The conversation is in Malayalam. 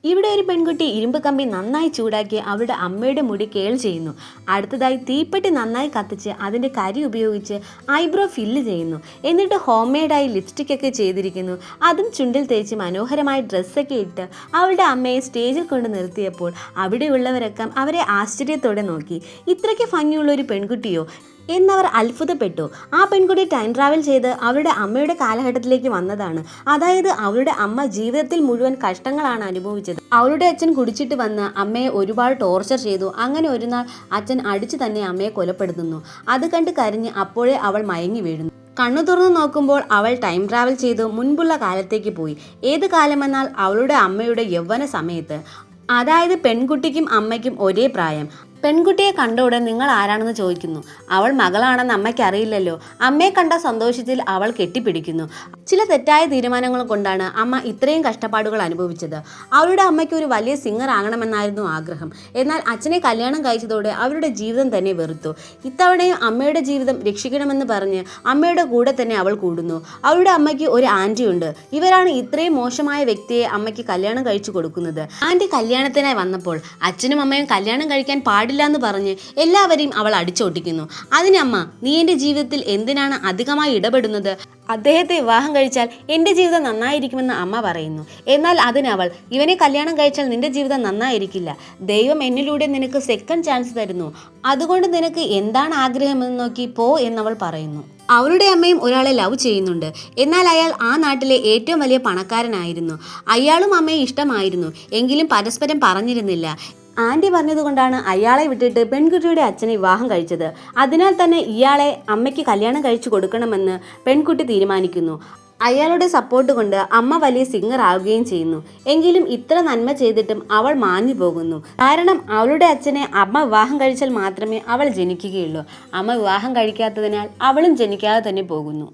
ഇവിടെ ഒരു പെൺകുട്ടി ഇരുമ്പ് കമ്പി നന്നായി ചൂടാക്കി അവളുടെ അമ്മയുടെ മുടി കേൾ ചെയ്യുന്നു. അടുത്തതായി തീപ്പെട്ടി നന്നായി കത്തിച്ച് അതിൻ്റെ കരി ഉപയോഗിച്ച് ഐബ്രോ ഫില്ല് ചെയ്യുന്നു. എന്നിട്ട് ഹോം മെയ്ഡായി ലിപ്സ്റ്റിക് ഒക്കെ ചെയ്തിരിക്കുന്നു. അതും ചുണ്ടിൽ തേച്ച് മനോഹരമായ ഡ്രസ്സൊക്കെ ഇട്ട് അവളുടെ അമ്മയെ സ്റ്റേജിൽ കൊണ്ട് നിർത്തിയപ്പോൾ അവിടെയുള്ളവരൊക്കെ അവരെ ആശ്ചര്യത്തോടെ നോക്കി. ഇത്രയ്ക്ക് ഭംഗിയുള്ള ഒരു പെൺകുട്ടിയോ എന്നവർ അത്ഭുതപ്പെട്ടു. ആ പെൺകുട്ടി ടൈം ട്രാവൽ ചെയ്ത് അവളുടെ അമ്മയുടെ കാലഘട്ടത്തിലേക്ക് വന്നതാണ്. അതായത് അവളുടെ അമ്മ ജീവിതത്തിൽ മുഴുവൻ കഷ്ടങ്ങളാണ് അനുഭവിച്ചത്. അവളുടെ അച്ഛൻ കുടിച്ചിട്ട് വന്ന് അമ്മയെ ഒരുപാട് ടോർച്ചർ ചെയ്തു. അങ്ങനെ ഒരു നാൾ അച്ഛൻ അടിച്ചു തന്നെ അമ്മയെ കൊലപ്പെടുത്തുന്നു. അത് കണ്ട് കരഞ്ഞ് അപ്പോഴേ അവൾ മയങ്ങി വീഴുന്നു. കണ്ണു തുറന്നു നോക്കുമ്പോൾ അവൾ ടൈം ട്രാവൽ ചെയ്ത് മുൻപുള്ള കാലത്തേക്ക് പോയി. ഏത് കാലമെന്നാൽ അവളുടെ അമ്മയുടെ യൗവന സമയത്ത്. അതായത് പെൺകുട്ടിക്കും അമ്മയ്ക്കും ഒരേ പ്രായം. പെൺകുട്ടിയെ കണ്ട ഉടൻ നിങ്ങൾ ആരാണെന്ന് ചോദിക്കുന്നു. അവൾ മകളാണെന്ന് അമ്മയ്ക്ക് അറിയില്ലല്ലോ. അമ്മയെ കണ്ട സന്തോഷത്തിൽ അവൾ കെട്ടിപ്പിടിക്കുന്നു. ചില തെറ്റായ തീരുമാനങ്ങൾ കൊണ്ടാണ് അമ്മ ഇത്രയും കഷ്ടപ്പാടുകൾ അനുഭവിച്ചത്. അവളുടെ അമ്മയ്ക്ക് ഒരു വലിയ സിംഗർ ആകണമെന്നായിരുന്നു ആഗ്രഹം. എന്നാൽ അച്ഛനെ കല്യാണം കഴിച്ചതോടെ അവരുടെ ജീവിതം തന്നെ വെറുത്തു. ഇത്തവണയും അമ്മയുടെ ജീവിതം രക്ഷിക്കണമെന്ന് പറഞ്ഞ് അമ്മയുടെ കൂടെ തന്നെ അവൾ കൂടുന്നു. അവളുടെ അമ്മയ്ക്ക് ഒരു ആൻറ്റി ഉണ്ട്. ഇവരാണ് ഇത്രയും മോശമായ വ്യക്തിയെ അമ്മയ്ക്ക് കല്യാണം കഴിച്ചു കൊടുക്കുന്നത്. ആൻറ്റി കല്യാണത്തിനായി വന്നപ്പോൾ അച്ഛനും അമ്മയും കല്യാണം കഴിക്കാൻ പാടില്ലെന്ന് പറഞ്ഞ് എല്ലാവരെയും അവൾ അടിച്ചോട്ടിക്കുന്നു. അതിനമ്മ, നീ എൻ്റെ ജീവിതത്തിൽ എന്തിനാണ് അധികമായി ഇടപെടുന്നത്? അദ്ദേഹത്തെ വിവാഹം കഴിച്ചാൽ എൻ്റെ ജീവിതം നന്നായിരിക്കുമെന്ന് അമ്മ പറയുന്നു. എന്നാൽ അതിനവൾ, ഇവനെ കല്യാണം കഴിച്ചാൽ നിന്റെ ജീവിതം നന്നായിരിക്കില്ല. ദൈവം എന്നിലൂടെ നിനക്ക് സെക്കൻഡ് ചാൻസ് തരുന്നു. അതുകൊണ്ട് നിനക്ക് എന്താണ് ആഗ്രഹമെന്ന് നോക്കി പോ എന്നവൾ പറയുന്നു. അവളുടെ അമ്മയും ഒരാളെ ലവ് ചെയ്യുന്നുണ്ട്. എന്നാൽ അയാൾ ആ നാട്ടിലെ ഏറ്റവും വലിയ പണക്കാരനായിരുന്നു. അയാളും അമ്മയെ ഇഷ്ടമായിരുന്നു. എങ്കിലും പരസ്പരം പറഞ്ഞിരുന്നില്ല. ആൻറ്റി പറഞ്ഞതുകൊണ്ടാണ് അയാളെ വിട്ടിട്ട് പെൺകുട്ടിയുടെ അച്ഛനെ വിവാഹം കഴിച്ചത്. അതിനാൽ തന്നെ ഇയാളെ അമ്മയ്ക്ക് കല്യാണം കഴിച്ചു കൊടുക്കണമെന്ന് പെൺകുട്ടി തീരുമാനിക്കുന്നു. അയാളുടെ സപ്പോർട്ട് കൊണ്ട് അമ്മ വലിയ സിംഗർ ആവുകയും ചെയ്യുന്നു. എങ്കിലും ഇത്ര നന്മ ചെയ്തിട്ടും അവൾ മാഞ്ഞു പോകുന്നു. കാരണം അവളുടെ അച്ഛനെ അമ്മ വിവാഹം കഴിച്ചാൽ മാത്രമേ അവൾ ജനിക്കുകയുള്ളൂ. അമ്മ വിവാഹം കഴിക്കാത്തതിനാൽ അവളും ജനിക്കാതെ തന്നെ പോകുന്നു.